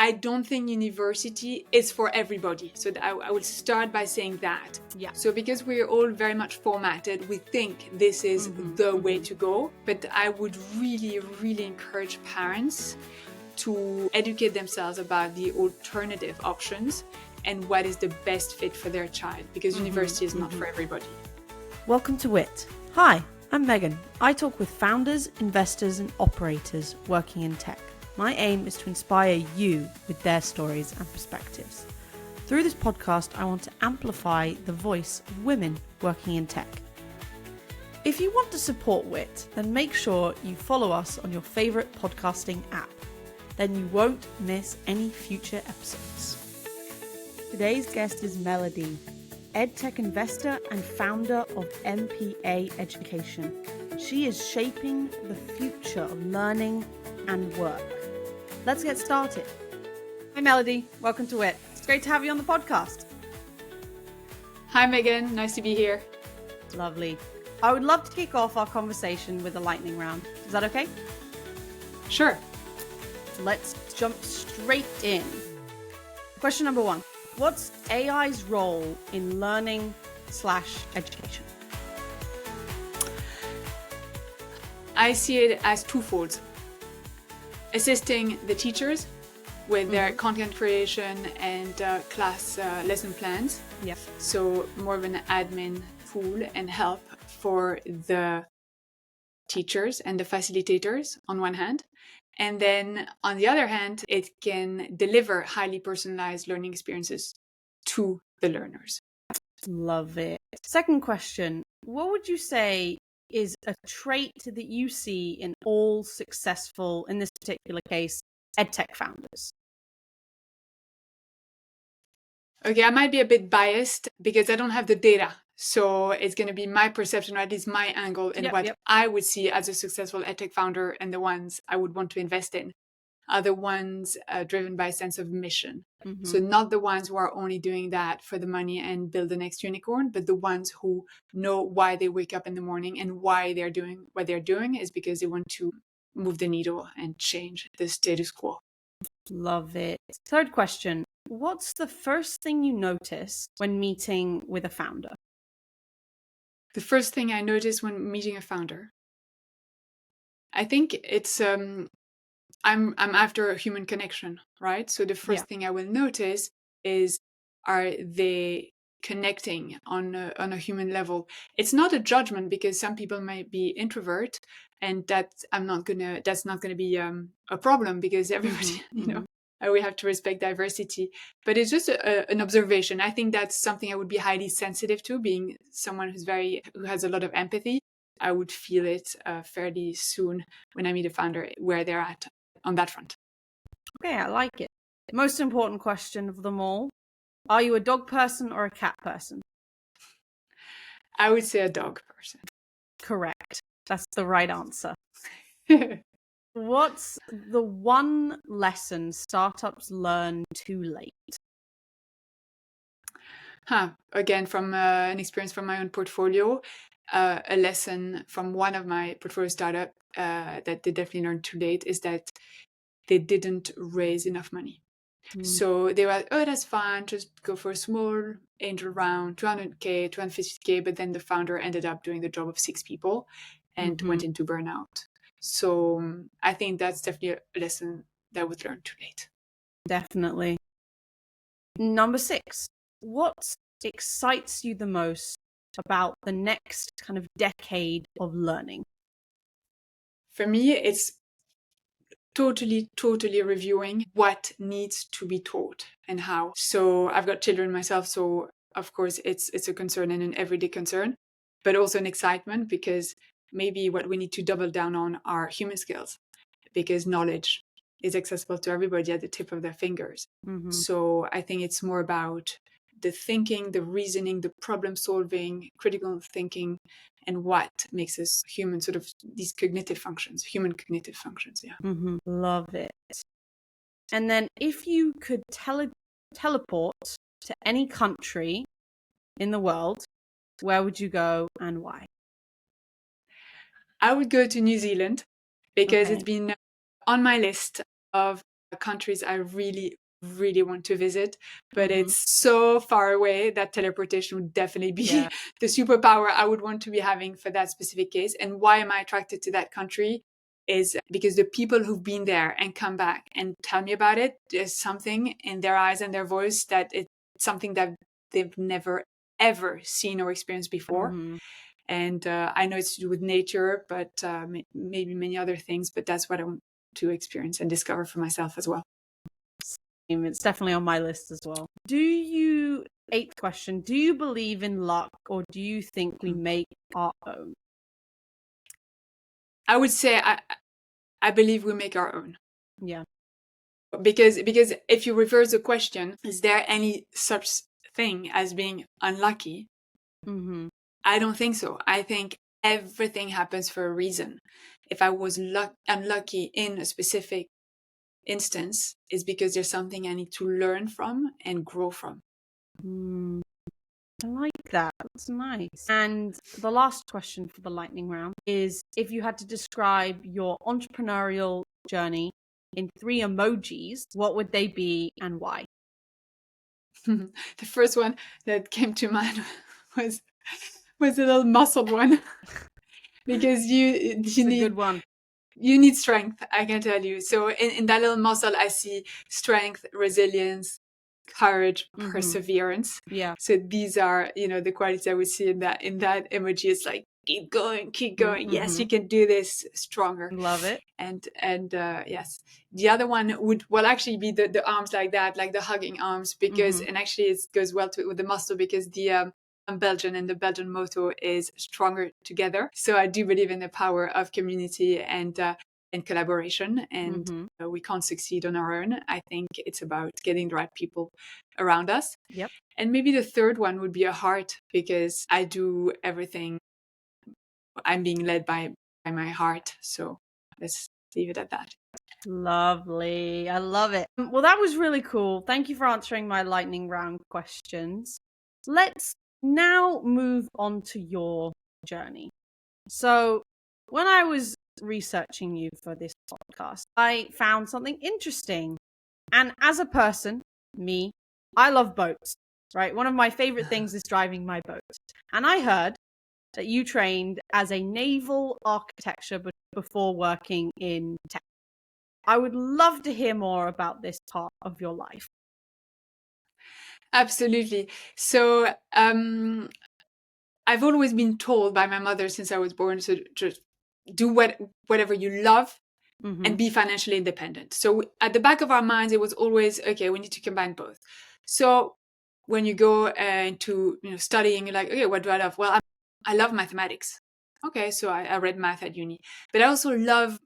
I don't think university is for everybody. So I will start by saying that. Yeah. So because we're all very much formatted, we think this is the way to go. But I would really, really encourage parents to educate themselves about the alternative options and what is the best fit for their child, because university is not for everybody. Welcome to WITT. Hi, I'm Megan. I talk with founders, investors, and operators working in tech. My aim is to inspire you with their stories and perspectives. Through this podcast, I want to amplify the voice of women working in tech. If you want to support WITT, then make sure you follow us on your favourite podcasting app. Then you won't miss any future episodes. Today's guest is Melody, EdTech investor and founder of MPA Education. She is shaping the future of learning and work. Let's get started. Hi Melody, welcome to WITT. It's great to have you on the podcast. Hi Megan, nice to be here. Lovely. I would love to kick off our conversation with a lightning round. Is that okay? Sure. Let's jump straight in. Question number 1. What's AI's role in learning/education? I see it as twofold. Assisting the teachers with their content creation and class lesson plans. Yeah. So more of an admin tool and help for the teachers and the facilitators on one hand. And then on the other hand, it can deliver highly personalized learning experiences to the learners. Love it. Second question. What would you say is a trait that you see in all successful, in this particular case, EdTech founders? Okay, I might be a bit biased because I don't have the data. So it's going to be my perception, or at least my angle, and what I would see as a successful EdTech founder, and the ones I would want to invest in are the ones driven by a sense of mission. So not the ones who are only doing that for the money and build the next unicorn, but the ones who know why they wake up in the morning and why they're doing what they're doing is because they want to move the needle and change the status quo. Love it. Third question. What's the first thing you notice when meeting with a founder? The first thing I notice when meeting a founder, I think it's I'm after a human connection, right? So the first thing I will notice is, are they connecting on a human level? It's not a judgment, because some people might be introvert, and that's not gonna be a problem, because everybody, we have to respect diversity. But it's just an observation. I think that's something I would be highly sensitive to, being someone who has a lot of empathy. I would feel it fairly soon when I meet a founder where they're at on that front. Okay, I like it. Most important question of them all. Are you a dog person or a cat person? I would say a dog person. Correct. That's the right answer. What's the one lesson startups learn too late? Again, from an experience from my own portfolio, a lesson from one of my portfolio startup that they definitely learned too late is that they didn't raise enough money. So they were, that's fine, just go for a small angel round, 200K, 250K, but then the founder ended up doing the job of 6 people and went into burnout. So I think that's definitely a lesson that I would learn too late. Definitely. Number 6, what excites you the most about the next kind of decade of learning? For me, it's totally reviewing what needs to be taught and how. So I've got children myself, so of course it's a concern and an everyday concern, but also an excitement, because maybe what we need to double down on are human skills, because knowledge is accessible to everybody at the tip of their fingers. So I think it's more about the thinking, the reasoning, the problem solving, critical thinking, and what makes us human, sort of these cognitive functions, human cognitive functions. Love it. And then if you could teleport to any country in the world, where would you go and why? I would go to New Zealand, because it's been on my list of countries I really, really want to visit, but it's so far away that teleportation would definitely be the superpower I would want to be having for that specific case. And why am I attracted to that country? Is because the people who've been there and come back and tell me about it, there's something in their eyes and their voice that it's something that they've never, ever seen or experienced before. And I know it's to do with nature, but maybe many other things, but that's what I want to experience and discover for myself as well. It's definitely on my list as well. Eighth question, do you believe in luck, or do you think we make our own? I would say I believe we make our own. Yeah. Because if you reverse the question, is there any such thing as being unlucky? I don't think so. I think everything happens for a reason. If I was unlucky in a specific instance, it's because there's something I need to learn from and grow from. I like that. That's nice. And the last question for the lightning round is, if you had to describe your entrepreneurial journey in 3 emojis, what would they be and why? The first one that came to mind was a little muscled one. Because you need a good one. You need strength, I can tell you. So in that little muscle, I see strength, resilience, courage, perseverance. Yeah. So these are, the qualities I would see in that emoji. It's like, keep going. Yes, you can do this. Stronger. Love it. And yes, the other one would actually be the arms like that, like the hugging arms, because and actually it goes well with the muscle, because I'm Belgian, and the Belgian motto is stronger together. So I do believe in the power of community and collaboration, and we can't succeed on our own. I think it's about getting the right people around us. Yep. And maybe the third one would be a heart, because I do everything. I'm being led by my heart. So let's leave it at that. Lovely. I love it. Well, that was really cool. Thank you for answering my lightning round questions. Let's now move on to your journey. So, when I was researching you for this podcast, I found something interesting. And as a person, I love boats, right? One of my favorite things is driving my boat. And I heard that you trained as a naval architecture before working in tech. I would love to hear more about this part of your life. Absolutely. So I've always been told by my mother since I was born to just do whatever you love and be financially independent. So at the back of our minds, it was always, okay, we need to combine both. So when you go into studying, you're like, okay, what do I love? Well, I love mathematics. Okay, so I read math at uni, but I also love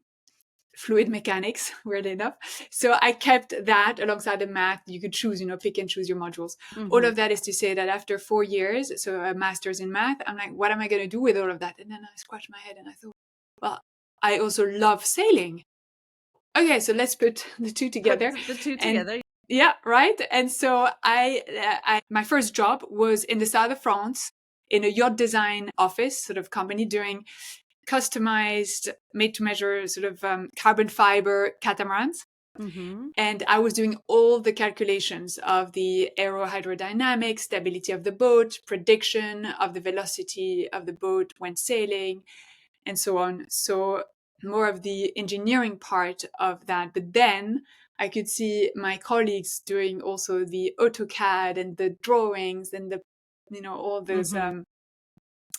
fluid mechanics, weirdly enough. So I kept that alongside the math. You could choose, pick and choose your modules. All of that is to say that after 4 years, so a master's in math, I'm like, what am I going to do with all of that? And then I scratched my head and I thought, well, I also love sailing. Okay, so let's put the two together. Yeah, right. And so my first job was in the south of France in a yacht design office, sort of company, doing customized, made-to-measure sort of carbon fiber catamarans. And I was doing all the calculations of the aerohydrodynamics, stability of the boat, prediction of the velocity of the boat when sailing, and so on. So more of the engineering part of that. But then I could see my colleagues doing also the AutoCAD and the drawings and the, all those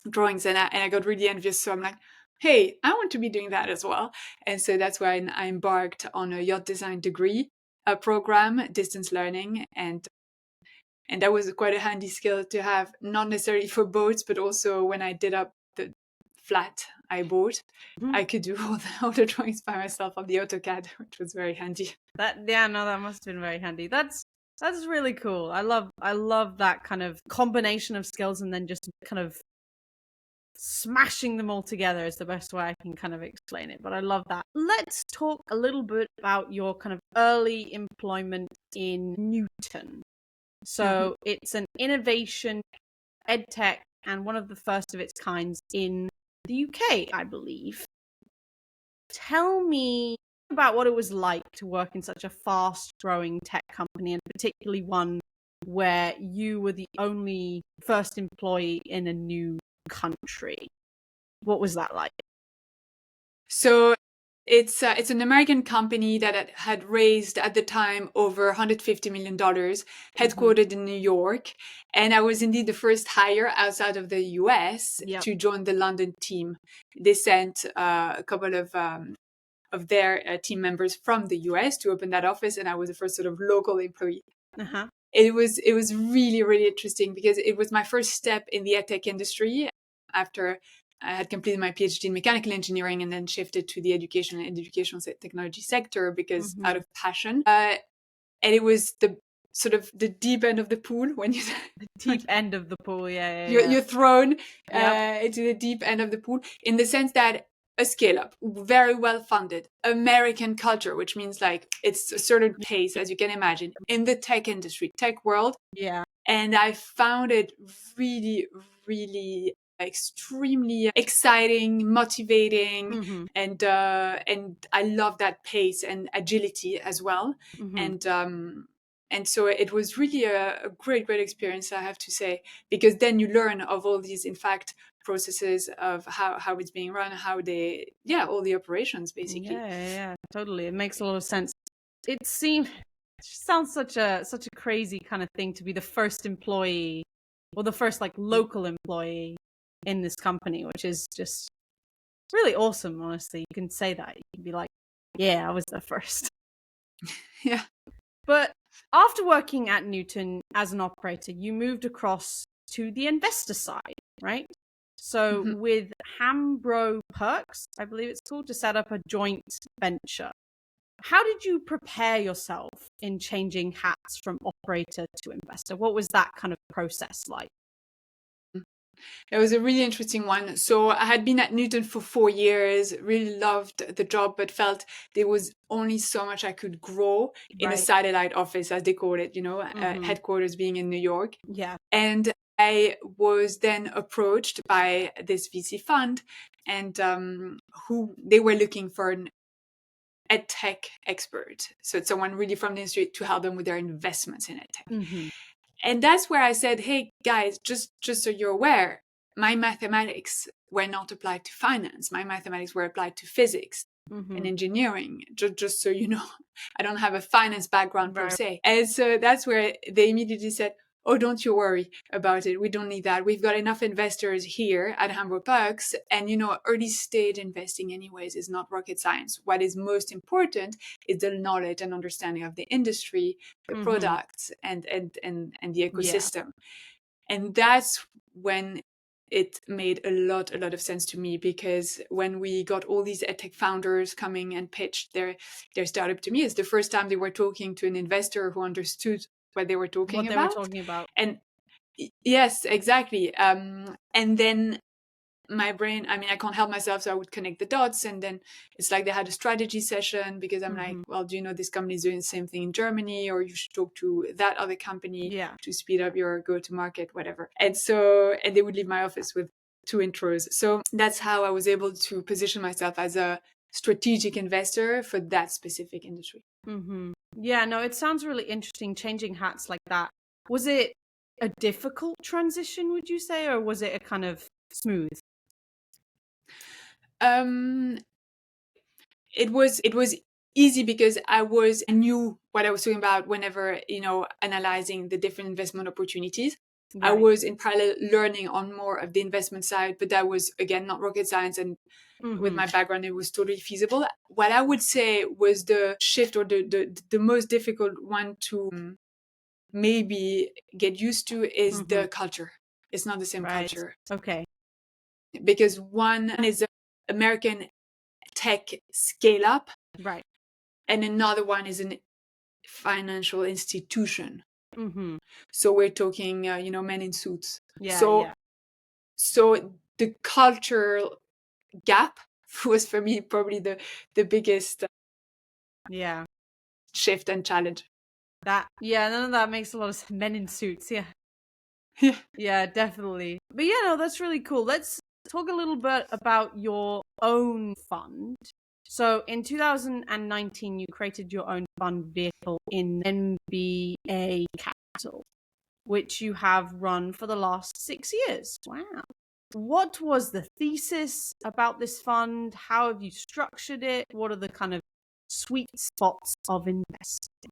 drawings. And I got really envious. So I'm like, hey, I want to be doing that as well. And so that's when I embarked on a yacht design degree program, distance learning. And that was quite a handy skill to have, not necessarily for boats, but also when I did up the flat I bought, I could do all the drawings by myself on the AutoCAD, which was very handy. That must have been very handy. That's really cool. I love that kind of combination of skills, and then just kind of smashing them all together is the best way I can kind of explain it. But I love that. Let's talk a little bit about your kind of early employment in Newton. So it's an innovation EdTech and one of the first of its kinds in the UK, I believe. Tell me about what it was like to work in such a fast-growing tech company, and particularly one where you were the only first employee in a new country. What was that like? So it's an American company that had raised at the time over $150 million, headquartered in New York. And I was indeed the first hire outside of the US to join the London team. They sent a couple of their team members from the US to open that office, and I was the first sort of local employee. It was really, really interesting because it was my first step in the EdTech industry after I had completed my PhD in mechanical engineering and then shifted to the education and educational technology sector because out of passion. And it was the sort of the deep end of the pool when you the deep end of the pool, you're thrown into the deep end of the pool, in the sense that a scale up, very well funded, American culture, which means like it's a certain pace, as you can imagine, in the tech industry, tech world. And I found it really, really extremely exciting, motivating, and I love that pace and agility as well. And so it was really a great experience, I have to say, because then you learn of all these, in fact, processes of how it's being run, how they, all the operations, basically. Yeah, totally. It makes a lot of sense. It sounds such a crazy kind of thing to be the first employee, or the first like local employee in this company, which is just really awesome. Honestly, you can say that. You can be like, yeah, I was the first. Yeah. But after working at Newton as an operator, you moved across to the investor side, right? So with Hambro Perks, I believe it's called, to set up a joint venture. How did you prepare yourself in changing hats from operator to investor? What was that kind of process like? It was a really interesting one. So I had been at Newton for 4 years, really loved the job, but felt there was only so much I could grow in a satellite office, as they call it, headquarters being in New York. And I was then approached by this VC fund, and who they were looking for an EdTech expert. So it's someone really from the industry to help them with their investments in EdTech. And that's where I said, hey, guys, just so you're aware, my mathematics were not applied to finance. My mathematics were applied to physics and engineering, just so you know. I don't have a finance background per se. And so that's where they immediately said, oh, don't you worry about it. We don't need that. We've got enough investors here at Hambro Perks. And, early stage investing anyways is not rocket science. What is most important is the knowledge and understanding of the industry, the products, and the ecosystem. And that's when it made a lot of sense to me, because when we got all these EdTech founders coming and pitched their startup to me, it's the first time they were talking to an investor who understood what they were talking about. And yes, exactly. And then my brain, I can't help myself, so I would connect the dots. And then it's like they had a strategy session, because I'm like, well, do you know this company is doing the same thing in Germany, or you should talk to that other company to speed up your go-to-market, whatever. And they would leave my office with 2 intros. So that's how I was able to position myself as a strategic investor for that specific industry. Yeah, no, it sounds really interesting, changing hats like that. Was it a difficult transition, would you say, or was it a kind of smooth? It was easy because I knew what I was talking about whenever, analyzing the different investment opportunities. I was in parallel learning on more of the investment side, but that was, again, not rocket science. And with my background, it was totally feasible. What I would say was the shift, or the most difficult one to maybe get used to, is the culture. It's not the same culture. Okay. Because one is American tech scale up, and another one is a financial institution. So we're talking, men in suits. So the cultural gap was, for me, probably the biggest shift and challenge. That makes a lot of sense. Men in suits. Yeah, definitely. But that's really cool. Let's talk a little bit about your own fund. So in 2019, you created your own fund vehicle in MPA Capital, which you have run for the last 6 years. Wow. What was the thesis about this fund? How have you structured it? What are the kind of sweet spots of investing?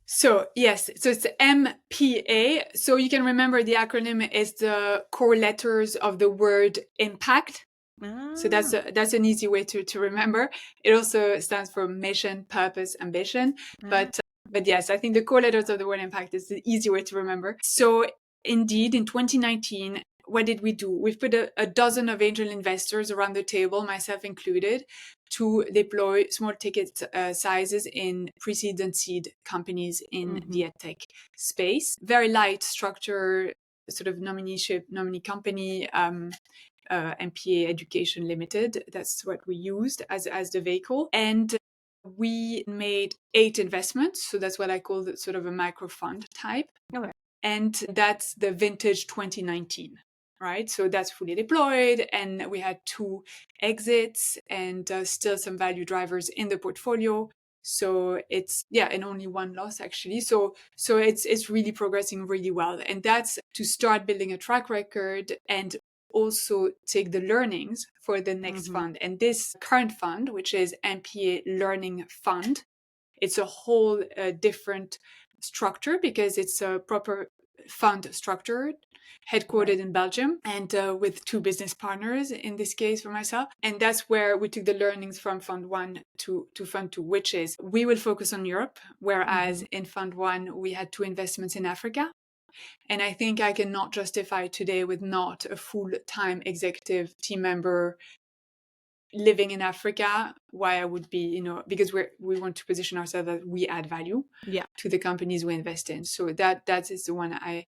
So yes, so it's MPA. So you can remember the acronym is the core letters of the word impact. So that's an easy way to remember. It also stands for mission, purpose, ambition. But yes, I think the core letters of the word impact is the easy way to remember. So indeed, in 2019, what did we do? We've put a dozen of angel investors around the table, myself included, to deploy small ticket sizes in pre-seed and seed companies in the EdTech space. Very light structure, sort of nominee company, MPA Education Limited. That's what we used as the vehicle. And we made 8 investments. So that's what I call the, sort of a micro fund type. Okay. And that's the vintage 2019. Right. So that's fully deployed. And we had 2 exits and still some value drivers in the portfolio. So it's, and only 1 loss actually. So it's really progressing really well. And that's to start building a track record and also take the learnings for the next fund. And this current fund, which is MPA Learning Fund, it's a whole different structure because it's a proper fund structure, headquartered in Belgium, and with 2 business partners in this case for myself. And that's where we took the learnings from Fund 1 to Fund 2, which is we will focus on Europe, whereas in Fund 1 we had 2 investments in Africa. And I think I cannot justify today with not a full-time executive team member living in Africa, why I would be, because we want to position ourselves that we add value to the companies we invest in. So that is the one I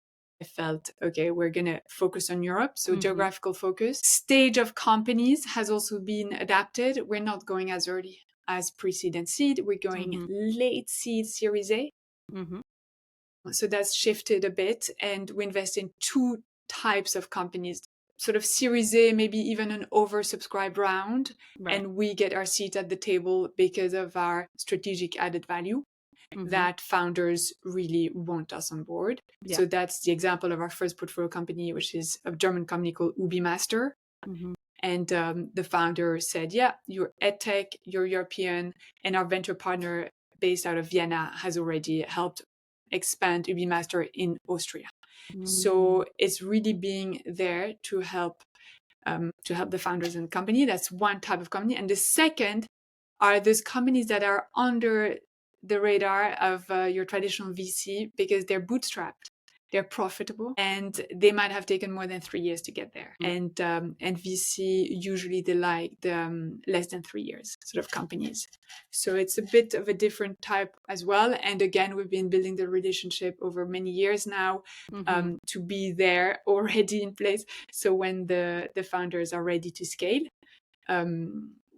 felt, okay, we're going to focus on Europe. So geographical focus. Stage of companies has also been adapted. We're not going as early as pre-seed and seed. We're going late seed, Series A. So that's shifted a bit. And we invest in 2 types of companies, sort of Series A, maybe even an oversubscribed round. Right. And we get our seat at the table because of our strategic added value that founders really want us on board. So that's the example of our first portfolio company, which is a German company called UbiMaster. And the founder said, you're EdTech, you're European, and our venture partner based out of Vienna has already helped expand UbiMaster in Austria. So it's really being there to help the founders and company. That's one type of company. And the second are those companies that are under the radar of your traditional VC because they're bootstrapped, they're profitable, and they might have taken more than 3 years to get there. And VC usually they like the less than 3 years sort of companies. So it's a bit of a different type as well. And again, we've been building the relationship over many years now to be there already in place. So when the founders are ready to scale,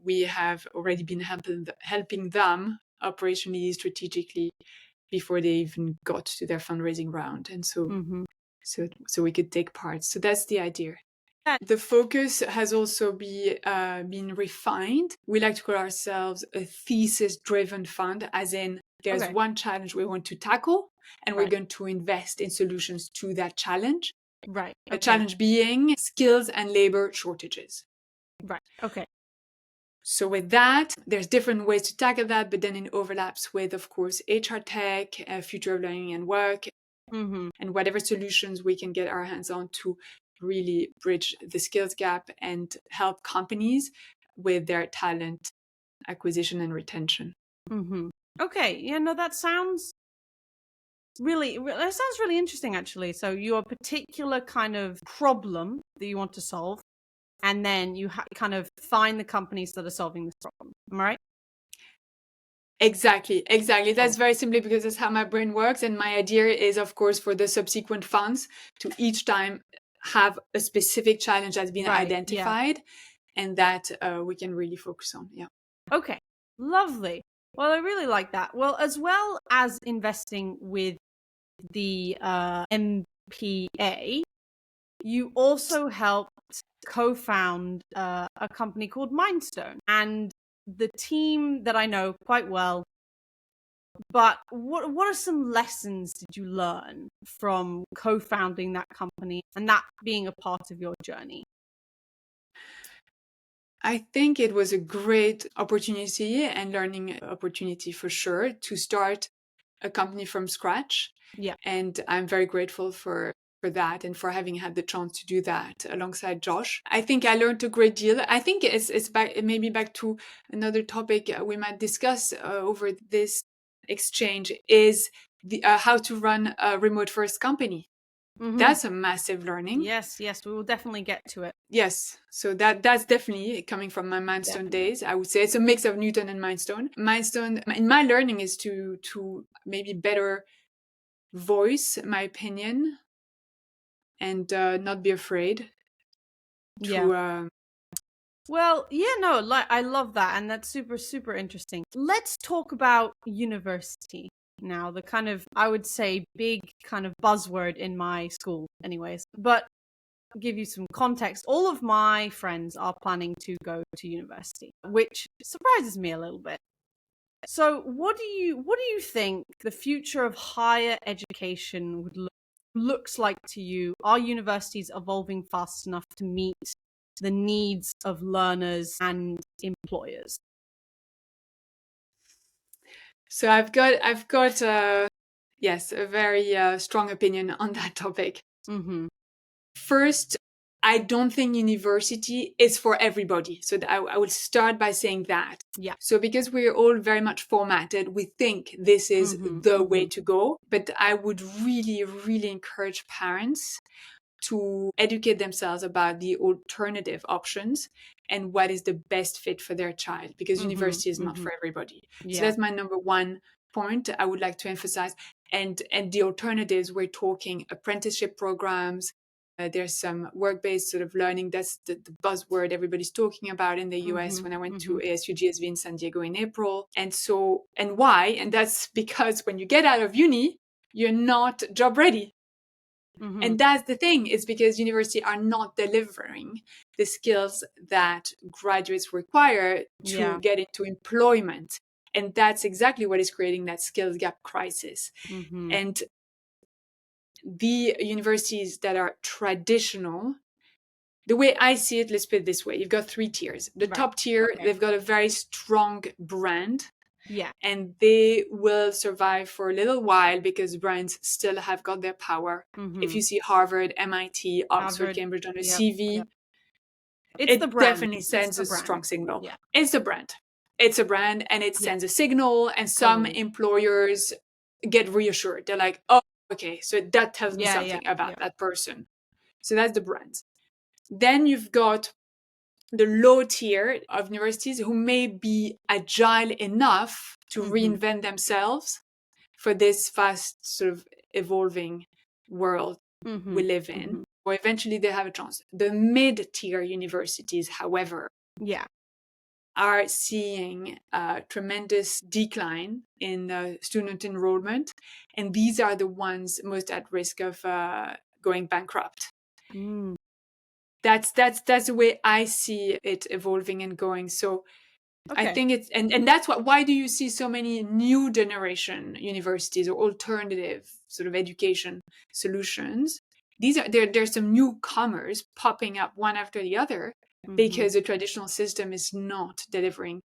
we have already been helping them operationally, strategically, before they even got to their fundraising round. And so we could take part. So that's the idea. The focus has also been refined. We like to call ourselves a thesis-driven fund, as in there's one challenge we want to tackle, and we're going to invest in solutions to that challenge. Right. A challenge being skills and labor shortages. Right. Okay. So with that, there's different ways to tackle that, but then it overlaps with, of course, HR tech, future of learning and work, and whatever solutions we can get our hands on to really bridge the skills gap and help companies with their talent acquisition and retention. Okay. Yeah, no, that sounds really interesting, actually. So your particular kind of problem that you want to solve, and then you kind of find the companies that are solving this problem. Am I right? Exactly. That's very simply because that's how my brain works. And my idea is, of course, for the subsequent funds to each time have a specific challenge that's been identified and that we can really focus on. Yeah. Okay. Lovely. Well, I really like that. Well, as well as investing with the MPA, you also help co-found a company called Mindstone, and the team that I know quite well. But what are some lessons did you learn from co-founding that company and that being a part of your journey? I think it was a great opportunity and learning opportunity for sure to start a company from scratch. Yeah. And I'm very grateful for that and for having had the chance to do that alongside Josh. I think I learned a great deal. I think it's back, maybe back to another topic we might discuss over this exchange is the how to run a remote first company. That's a massive learning. Yes, we will definitely get to it. Yes, so that's definitely coming from my Mindstone days. I would say it's a mix of Newton and Mindstone. Mindstone, in my learning, is to maybe better voice my opinion and not be afraid to. Well, yeah, no, like I love that, and that's super, super interesting. Let's talk about university now, the kind of, I would say, big kind of buzzword in my school, anyways. But I'll give you some context. All of my friends are planning to go to university, which surprises me a little bit. So, what do you think the future of higher education looks like to you? Are universities evolving fast enough to meet the needs of learners and employers? So I've got yes, a very strong opinion on that topic. Mm-hmm. First, I don't think university is for everybody. So I would start by saying that. Yeah. So because we're all very much formatted, we think this is the way to go. But I would really, really encourage parents to educate themselves about the alternative options and what is the best fit for their child, because university is not for everybody. So that's my number one point I would like to emphasize. And the alternatives, we're talking apprenticeship programs. There's some work-based sort of learning. That's the buzzword everybody's talking about in the US when I went to ASU GSV in San Diego in April. And so, and why? And that's because when you get out of uni, you're not job ready. And that's the thing, is because universities are not delivering the skills that graduates require to get into employment. And that's exactly what is creating that skills gap crisis. And the universities that are traditional, the way I see it, let's put it this way. You've got three tiers. The top tier, they've got a very strong brand. Yeah. And they will survive for a little while because brands still have got their power. If you see Harvard, MIT, Oxford, Cambridge on a CV, it's the brand. Definitely sends a strong signal. Yeah. It's a brand. It's a brand, and it sends a signal, and some employers get reassured. They're like, oh, okay, so that tells me something about that person. So that's the brand. Then you've got the low tier of universities who may be agile enough to reinvent themselves for this fast sort of evolving world we live in, or eventually they have a chance. The mid-tier universities, however, are seeing a tremendous decline in student enrollment, and these are the ones most at risk of going bankrupt. That's the way I see it evolving and going. So I think it's and that's why do you see so many new generation universities or alternative sort of education solutions? There's some newcomers popping up one after the other because the traditional system is not delivering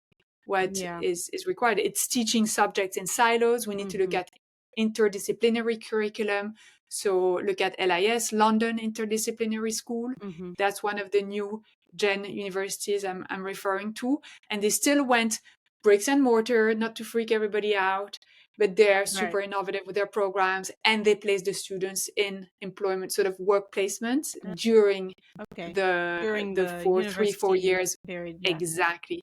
what is required. It's teaching subjects in silos. We need to look at interdisciplinary curriculum. So look at LIS, London Interdisciplinary School. That's one of the new gen universities I'm referring to. And they still went bricks and mortar, not to freak everybody out, but they're super innovative with their programs, and they place the students in employment, sort of work placements during the 3-4 years period. Exactly.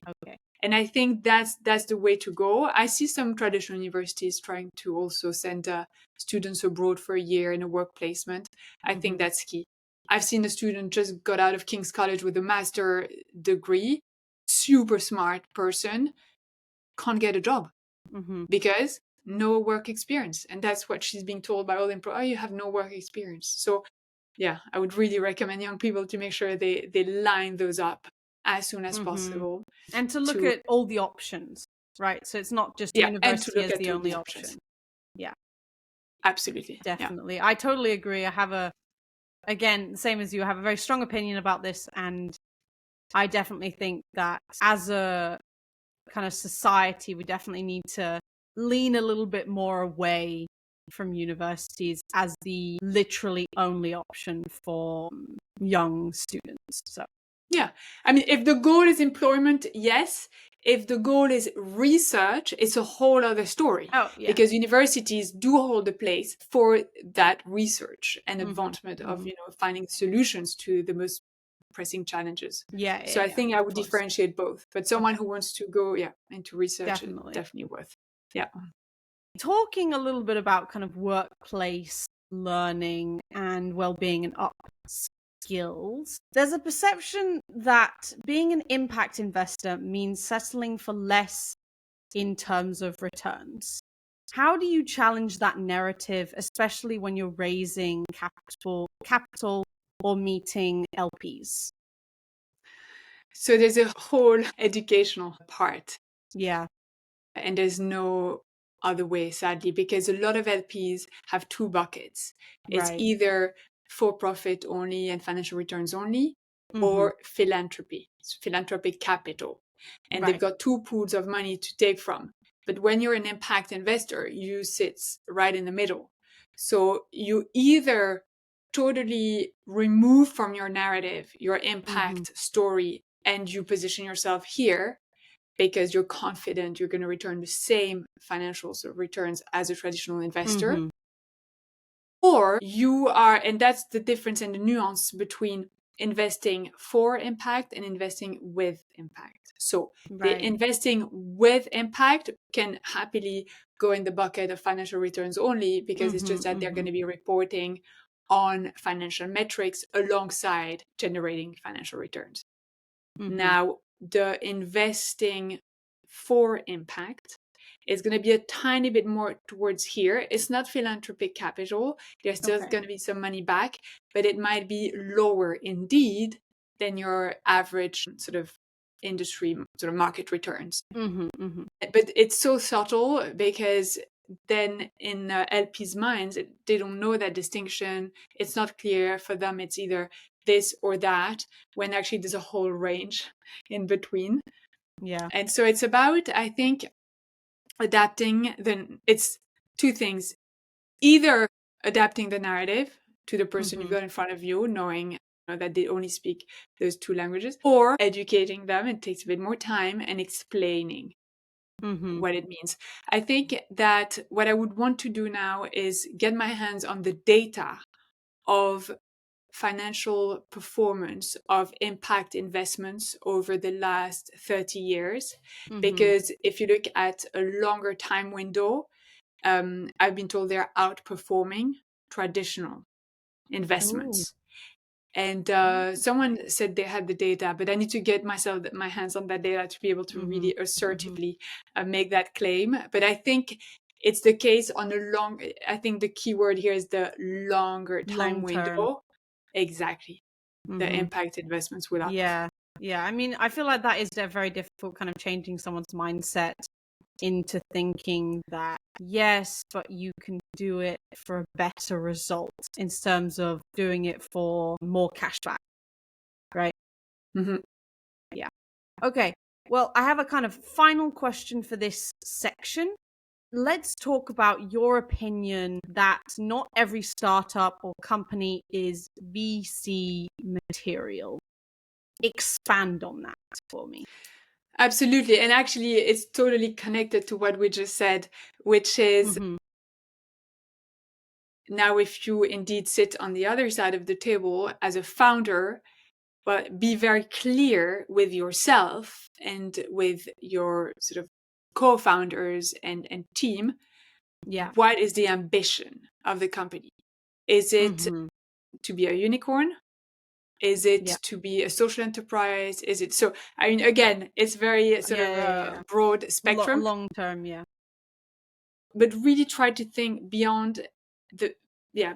And I think that's the way to go. I see some traditional universities trying to also send students abroad for a year in a work placement. I think that's key. I've seen a student just got out of King's College with a master degree, super smart person, can't get a job because no work experience. And that's what she's being told by all employees. Oh, you have no work experience. So I would really recommend young people to make sure they line those up as soon as possible. And to look at all the options, right? So it's not just and to university look as at the all only the option. options. Yeah, Absolutely. definitely. I totally agree. I have again, same as you, I have a very strong opinion about this. And I definitely think that as a kind of society, we definitely need to lean a little bit more away from universities as the literally only option for young students. So Yeah. I mean, if the goal is employment, yes. If the goal is research, it's a whole other story. oh yeah. Because universities do hold a place for that research and advancement of, finding solutions to the most pressing challenges. So I think I of would course. differentiate both. But someone Okay. who wants to go, into research is Definitely. definitely worth. Yeah. Talking a little bit about kind of workplace learning and well-being and up skills, there's a perception that being an impact investor means settling for less in terms of returns. How do you challenge that narrative, especially when you're raising capital or meeting LPs? So there's a whole educational part. Yeah. And there's no other way, sadly, because a lot of LPs have two buckets. It's Right. either for profit only and financial returns only, Mm-hmm. or philanthropy, it's philanthropic capital. And they've Right. got two pools of money to take from. But when you're an impact investor, you sit right in the middle. So you either totally remove from your narrative your impact story and you position yourself here because you're confident you're going to return the same financial sort of returns as a traditional investor. Mm-hmm. Or you are, and that's the difference and the nuance between investing for impact and investing with impact. So the Right. investing with impact can happily go in the bucket of financial returns only because it's just that they're going to be reporting on financial metrics alongside generating financial returns. Now, the investing for impact is going to be a tiny bit more towards here. It's not philanthropic capital. There's still Okay. going to be some money back, but it might be lower indeed than your average sort of industry sort of market returns. But it's so subtle because then in LP's minds, they don't know that distinction. It's not clear for them. It's either this or that, when actually there's a whole range in between. Yeah. And so it's about, I think, adapting it's two things. Either adapting the narrative to the person you've got in front of you, knowing that they only speak those two languages, or educating them. It takes a bit more time and explaining what it means. I think that what I would want to do now is get my hands on the data of financial performance of impact investments over the last 30 years. Because if you look at a longer time window, I've been told they're outperforming traditional investments. And someone said they had the data, but I need to get my hands on that data to be able to really assertively make that claim. But I think it's the case on I think the key word here is the longer time Long term. window. Exactly. The impact investments will outperform. Yeah. I mean, I feel like that is a very difficult kind of changing someone's mindset into thinking that, yes, but you can do it for a better result in terms of doing it for more cash back, right? Yeah. Okay. Well, I have a kind of final question for this section. Let's talk about your opinion that not every startup or company is VC material. Expand on that for me. Absolutely. And actually, it's totally connected to what we just said, which is now if you indeed sit on the other side of the table as a founder, but be very clear with yourself and with your sort of co-founders and team. Yeah. What is the ambition of the company? Is it to be a unicorn? Is it to be a social enterprise? Is it so? I mean, again, it's very sort of a broad spectrum. Long term, yeah. But really try to think beyond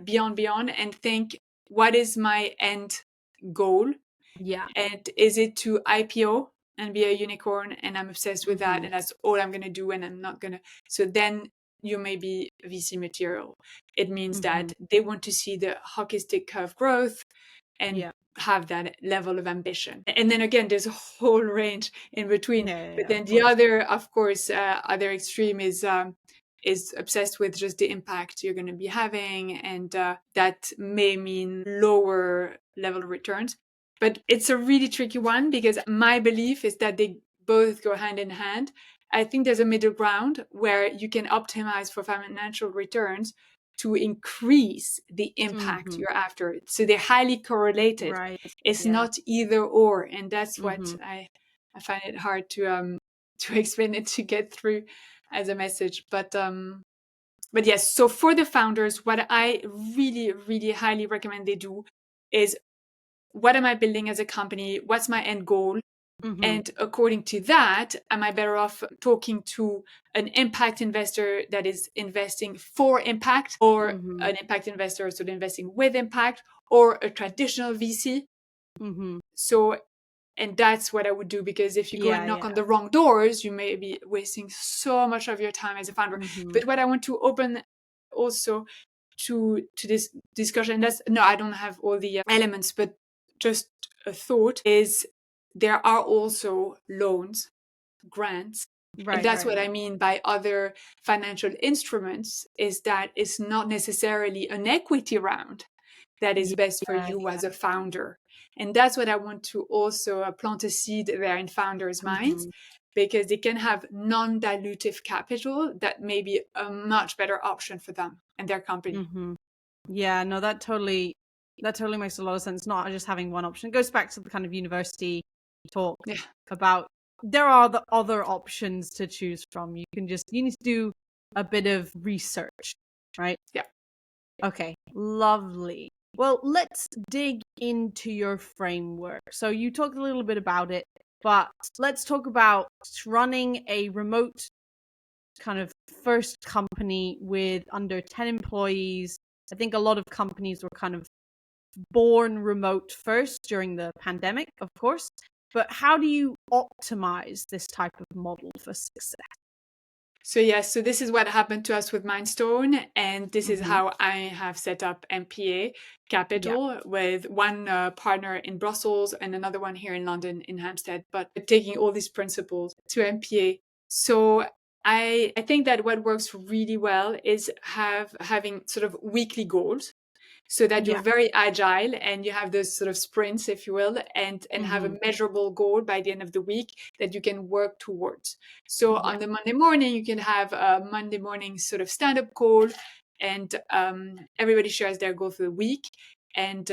beyond, and think what is my end goal? Yeah. And is it to IPO and be a unicorn? And I'm obsessed with that. And that's all I'm going to do. And I'm not going to. So then you may be VC material. It means that they want to see the hockey stick curve growth and have that level of ambition. And then again, there's a whole range in between. But then the other, of course, other extreme is obsessed with just the impact you're going to be having. And that may mean lower level of returns. But it's a really tricky one because my belief is that they both go hand in hand. I think there's a middle ground where you can optimize for financial returns to increase the impact you're after. So they're highly correlated. Right. It's Yeah. not either or, and that's what I find it hard to explain it, to get through as a message. But yes. So for the founders, what I really, really highly recommend they do is, what am I building as a company? What's my end goal? And according to that, am I better off talking to an impact investor that is investing for impact, or an impact investor sort of investing with impact, or a traditional VC? So, and that's what I would do, because if you go and knock on the wrong doors, you may be wasting so much of your time as a founder. But what I want to open also to this discussion, that's, no, I don't have all the elements, but just a thought is, there are also loans, grants. And that's what I mean by other financial instruments, is that it's not necessarily an equity round that is best for you as a founder. And that's what I want to also plant a seed there in founders' minds, because they can have non-dilutive capital that may be a much better option for them and their company. Yeah, no, that totally makes a lot of sense. Not just having one option. It goes back to the kind of university talk about, there are the other options to choose from. You need to do a bit of research, right? Yeah. Okay, lovely. Well, let's dig into your framework. So you talked a little bit about it, but let's talk about running a remote kind of first company with under 10 employees. I think a lot of companies were kind of born remote first during the pandemic, of course. But how do you optimize this type of model for success? So yes, so this is what happened to us with Mindstone, and this is how I have set up MPA Capital, with one partner in Brussels and another one here in London in Hampstead, but taking all these principles to MPA. So I think that what works really well is having sort of weekly goals, so that you're very agile and you have those sort of sprints, if you will, and have a measurable goal by the end of the week that you can work towards. So on the Monday morning, you can have a Monday morning sort of stand-up call, and everybody shares their goal for the week, and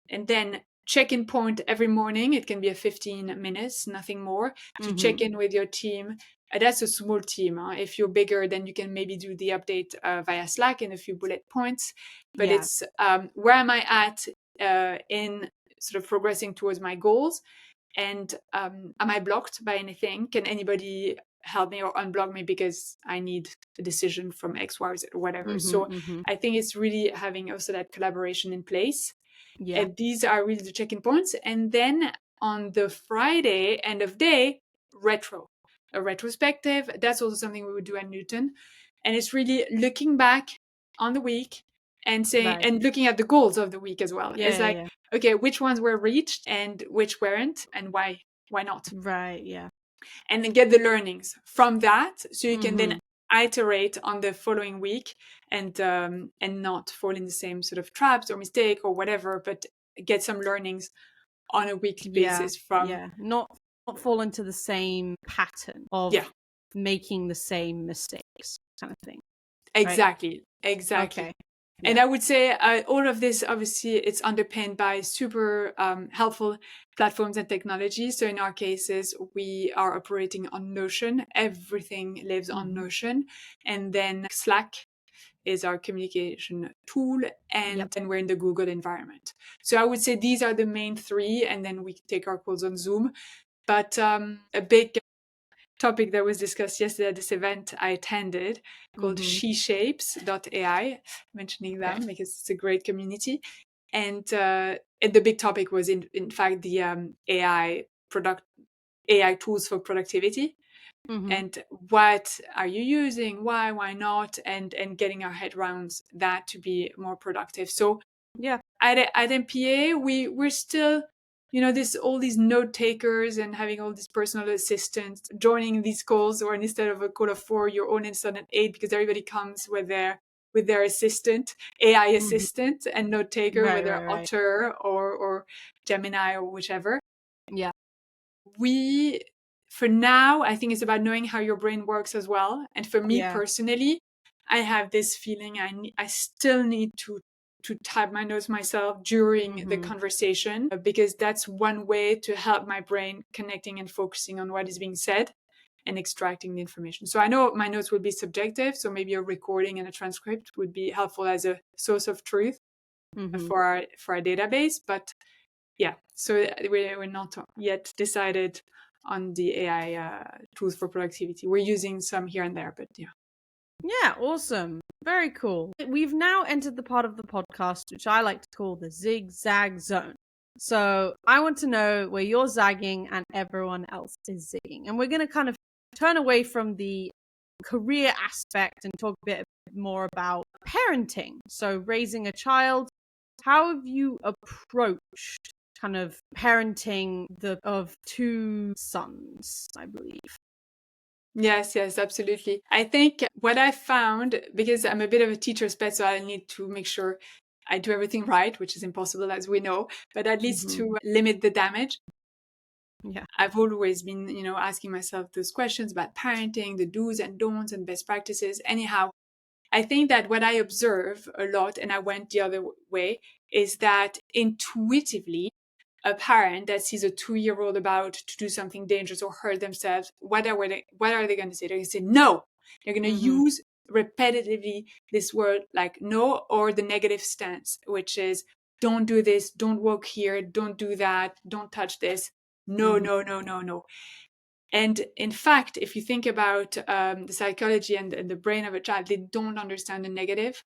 then check-in point every morning. It can be a 15 minutes, nothing more, to check in with your team. That's a small team. If you're bigger, then you can maybe do the update via Slack and a few bullet points. But it's where am I at in sort of progressing towards my goals? And am I blocked by anything? Can anybody help me or unblock me because I need a decision from X, Y, Z, or whatever? So I think it's really having also that collaboration in place. And these are really the check-in points. And then on the Friday, end of day, a retrospective. That's also something we would do at Newton. And it's really looking back on the week and saying, and looking at the goals of the week as well. It's like, okay, which ones were reached and which weren't, and why not? Right, yeah. And then get the learnings from that, so you can then iterate on the following week, and not fall in the same sort of traps or mistake or whatever, but get some learnings on a weekly basis from not fall into the same pattern of making the same mistakes, kind of thing. Exactly. Okay. And I would say all of this, obviously, it's underpinned by super helpful platforms and technologies. So in our cases, we are operating on Notion. Everything lives on Notion. And then Slack is our communication tool, and we're in the Google environment. So I would say these are the main three, and then we take our calls on Zoom. But a big topic that was discussed yesterday at this event I attended, called sheshapes.ai, mentioning them because it's a great community, And the big topic was in fact the AI tools for productivity. And what are you using? Why not? And getting our head around that to be more productive. So Yeah. at MPA, we're still, this all these note takers and having all these personal assistants joining these calls, or instead of a call of 4, your own instead of 8, because everybody comes with their assistant, AI assistant, and note taker, Right, whether right, right. Otter or Gemini or whichever. Yeah. For now, I think it's about knowing how your brain works as well. And for me Yeah. personally, I have this feeling I still need to type my notes myself during the conversation, because that's one way to help my brain connecting and focusing on what is being said and extracting the information. So I know my notes will be subjective, so maybe a recording and a transcript would be helpful as a source of truth for our database. But yeah, so we're not yet decided on the AI tools for productivity. We're using some here and there, but yeah. Yeah, awesome. Very cool. We've now entered the part of the podcast which I like to call the zigzag zone. So I want to know where you're zagging and everyone else is zigging. And we're going to kind of turn away from the career aspect and talk a bit more about parenting. So raising a child. How have you approached kind of parenting of 2 sons, I believe? Yes, absolutely. I think what I found, because I'm a bit of a teacher's pet, so I need to make sure I do everything right, which is impossible, as we know, but at least to limit the damage. Yeah. I've always been, asking myself those questions about parenting, the do's and don'ts and best practices. Anyhow, I think that what I observe a lot, and I went the other way, is that intuitively, a parent that sees a 2-year-old about to do something dangerous or hurt themselves, what are they going to say? They're going to say no. They're going to use repetitively this word like no, or the negative stance, which is don't do this, don't walk here, don't do that, don't touch this. No, no, no, no, no. And in fact, if you think about the psychology and the brain of a child, they don't understand the negative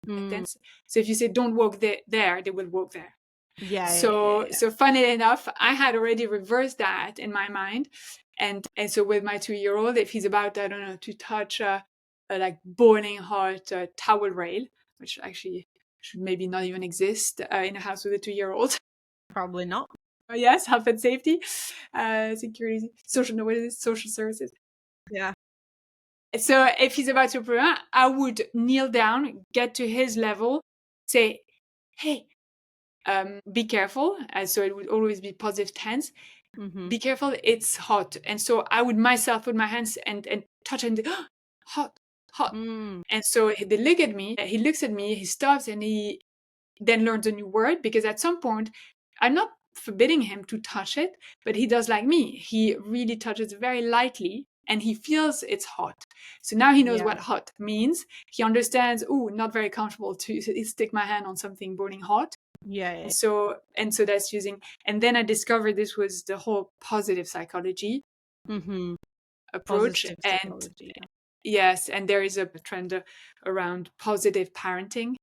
sentence. So if you say don't walk there, they will walk there. Yeah. So funny enough, I had already reversed that in my mind. And so with my 2-year-old, if he's about, I don't know, to touch a like boiling hot towel rail, which actually should maybe not even exist in a house with a 2-year-old. Probably not. Yes, health and safety, security, social services. Yeah. So if he's about to prevent, I would kneel down, get to his level, say, hey, be careful. So it would always be positive tense. Be careful, it's hot. And so I would myself put my hands and touch and hot. And so they look at me, he looks at me, he stops, and he then learns a new word, because at some point, I'm not forbidding him to touch it, but he does like me. He really touches very lightly and he feels it's hot. So now he knows what hot means. He understands, not very comfortable to stick my hand on something burning hot. Yeah. And so that's using, and then I discovered this was the whole positive psychology approach. Positive And psychology. yes, and there is a trend around positive parenting.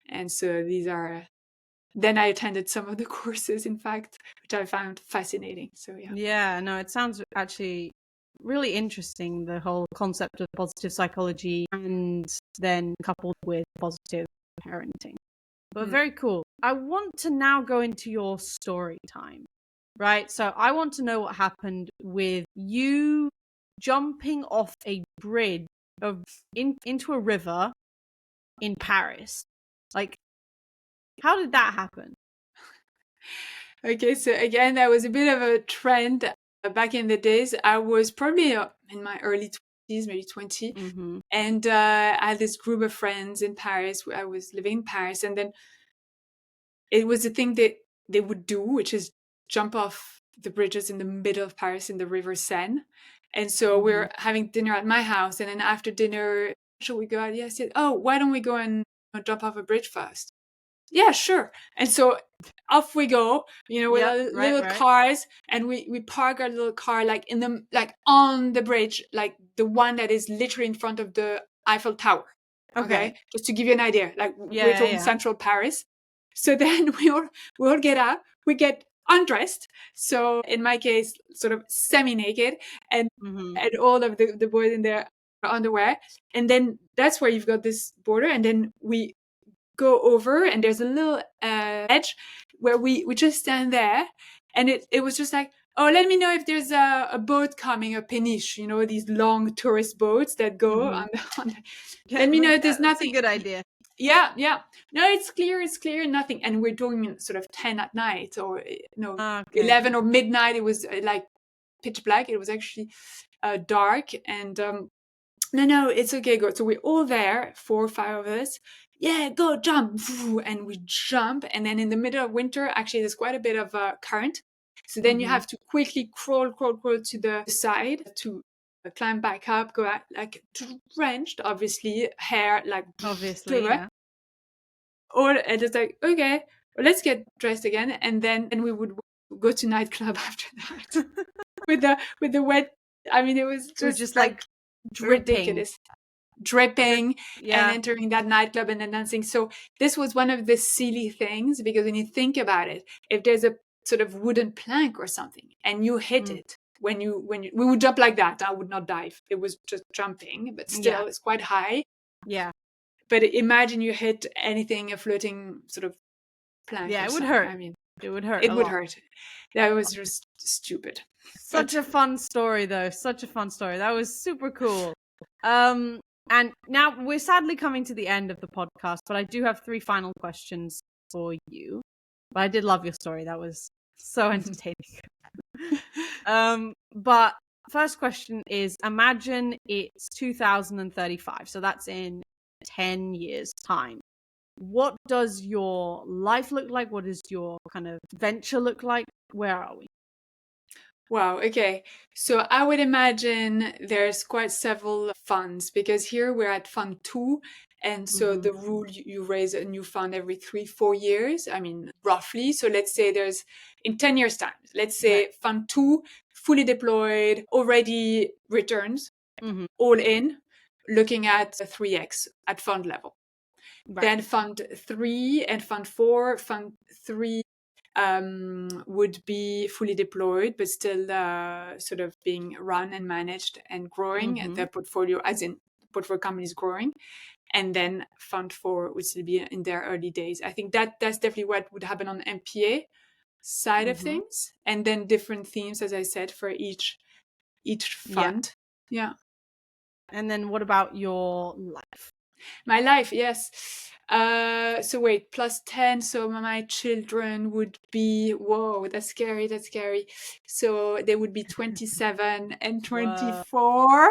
And so these are, then I attended some of the courses, in fact, which I found fascinating. So yeah. Yeah, no, it sounds actually really interesting, the whole concept of positive psychology and then coupled with positive parenting. But very cool. I want to now go into your story time, right? So I want to know what happened with you jumping off a bridge into a river in Paris. Like, how did that happen? Okay, so again, that was a bit of a trend back in the days. I was probably in my early 20s, maybe 20. And I had this group of friends in Paris. I was living in Paris. And then it was a thing that they would do, which is jump off the bridges in the middle of Paris in the River Seine. And so we're having dinner at my house. And then after dinner, should we go out? Yes. Oh, why don't we go and jump off a bridge first? Yeah, sure. And so off we go, with our little cars, and we park our little car like on the bridge, like the one that is literally in front of the Eiffel Tower. Okay. Just to give you an idea, like we're talking central Paris. So then we all get out, we get undressed. So in my case, sort of semi-naked, and all of the boys in their underwear. And then that's where you've got this border. And then we go over, and there's a little edge where we just stand there. And it was just like, oh, let me know if there's a boat coming, a peniche, you know, these long tourist boats that go on the let me know if there's That's a nothing. good idea. Yeah. No, it's clear, nothing. And we're doing sort of 10 at night, or 11 or midnight. It was like pitch black. It was actually dark. And no, it's okay, go. So we're all there, 4 or 5 of us. Yeah, go, jump. And we jump. And then in the middle of winter, actually, there's quite a bit of current. So then you have to quickly crawl to the side to climb back up, go out, like drenched, obviously, hair like Obviously, everywhere. Or and it's like, okay, well, let's get dressed again. And then we would go to nightclub after that with the wet. I mean, it was just like dripping. ridiculous. Dripping and entering that nightclub and then dancing. So this was one of the silly things, because when you think about it, if there's a sort of wooden plank or something and you hit it, when you we would jump like that, I would not dive. It was just jumping, but still it's quite high. Yeah. But imagine you hit anything, a floating sort of plank. Yeah, or it would something. hurt. I mean, it would hurt. It would hurt. That was just stupid. Such a fun story, though. Such a fun story. That was super cool. And now we're sadly coming to the end of the podcast, but I do have 3 final questions for you. But I did love your story. That was so entertaining. But first question is, imagine it's 2035. So that's in 10 years' time. What does your life look like? What does your kind of venture look like? Where are we? Wow, okay. So I would imagine there's quite several funds, because here we're at fund 2. And so the rule, you raise a new fund every 3-4 years. I mean, roughly. So let's say there's in 10 years time, let's say fund 2, fully deployed, already returns, all in, looking at 3x at fund level. Then fund 3 and fund 4, fund 3 would be fully deployed, but still sort of being run and managed and growing. Their portfolio, as in portfolio companies growing. And then fund 4 would still be in their early days. I think that's definitely what would happen on the MPA side of things. And then different themes, as I said, for each fund. Yeah. And then what about your life? My life, yes. So wait, plus 10. So my children would be, whoa, that's scary. So they would be 27 and 24.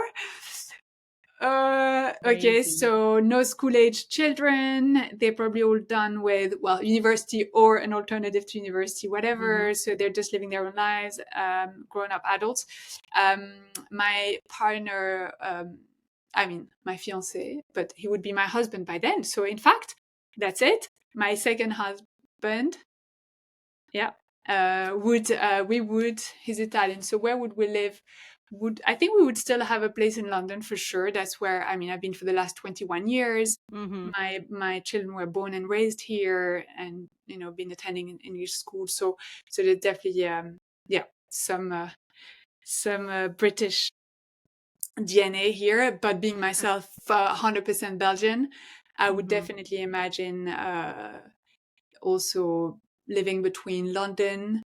Okay, so no school age children. They're probably all done with, well, university or an alternative to university, whatever. So they're just living their own lives, grown up adults. My partner, I mean, my fiance, but he would be my husband by then. So in fact, that's it. My second husband, he's Italian. So where would we live? I think we would still have a place in London for sure. That's where, I mean, I've been for the last 21 years. My children were born and raised here, and, you know, been attending an English school. So there's definitely, some British DNA here, but being myself 100% Belgian, I would definitely imagine also living between London,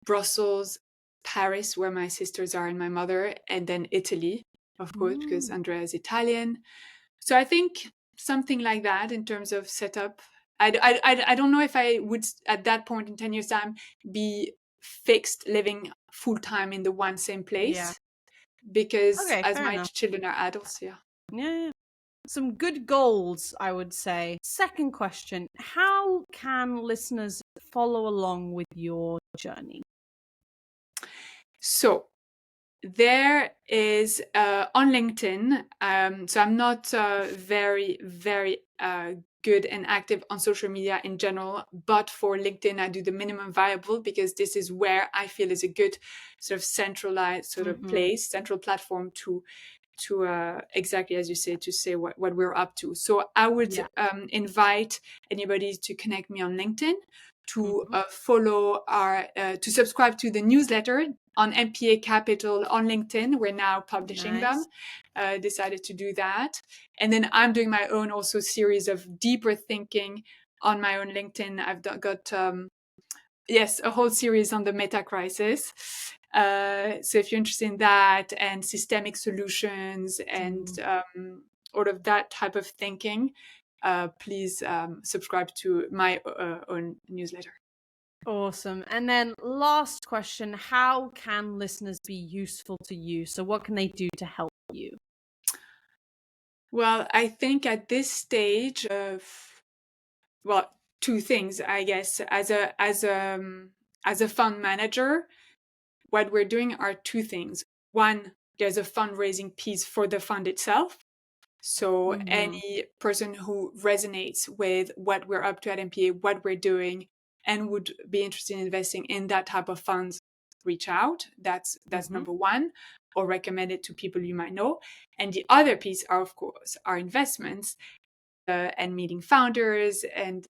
Brussels, Paris, where my sisters are and my mother, and then Italy, of course, because Andrea is Italian. So I think something like that in terms of setup. I don't know if I would, at that point in 10 years' time, be fixed living full-time in the one same place, because as my children are adults, Yeah. Some good goals, I would say. Second question, how can listeners follow along with your journey? So there is on LinkedIn. So I'm not very, very good and active on social media in general, but for LinkedIn, I do the minimum viable, because this is where I feel is a good sort of centralized sort of place, central platform to exactly as you say, to say what we're up to. So I would invite anybody to connect me on LinkedIn, to follow to subscribe to the newsletter on MPA Capital on LinkedIn. We're now publishing them. Decided to do that. And then I'm doing my own also series of deeper thinking on my own LinkedIn. I've got a whole series on the meta crisis. So if you're interested in that and systemic solutions and all of that type of thinking, please subscribe to my own newsletter. Awesome. And then last question, how can listeners be useful to you? So what can they do to help you? Well, I think at this stage of, two things, I guess. As a fund manager, what we're doing are two things. One, there's a fundraising piece for the fund itself. So any person who resonates with what we're up to at MPA, what we're doing, and would be interested in investing in that type of funds, reach out. That's number one, or recommend it to people you might know. And the other piece are, of course, our investments and meeting founders and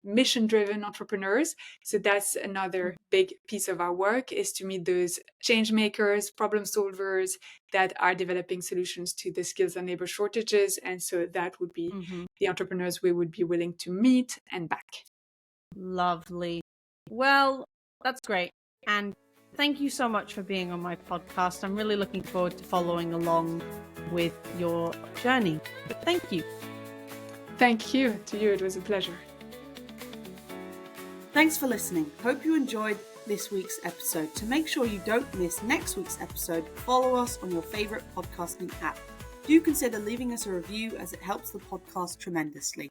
mission-driven entrepreneurs. So that's another big piece of our work, is to meet those change makers, problem solvers that are developing solutions to the skills and labor shortages. And so that would be the entrepreneurs we would be willing to meet and back. Lovely. Well, that's great. And thank you so much for being on my podcast. I'm really looking forward to following along with your journey. But thank you. Thank you. To you, it was a pleasure. Thanks for listening. Hope you enjoyed this week's episode. To make sure you don't miss next week's episode, follow us on your favorite podcasting app. Do consider leaving us a review, as it helps the podcast tremendously.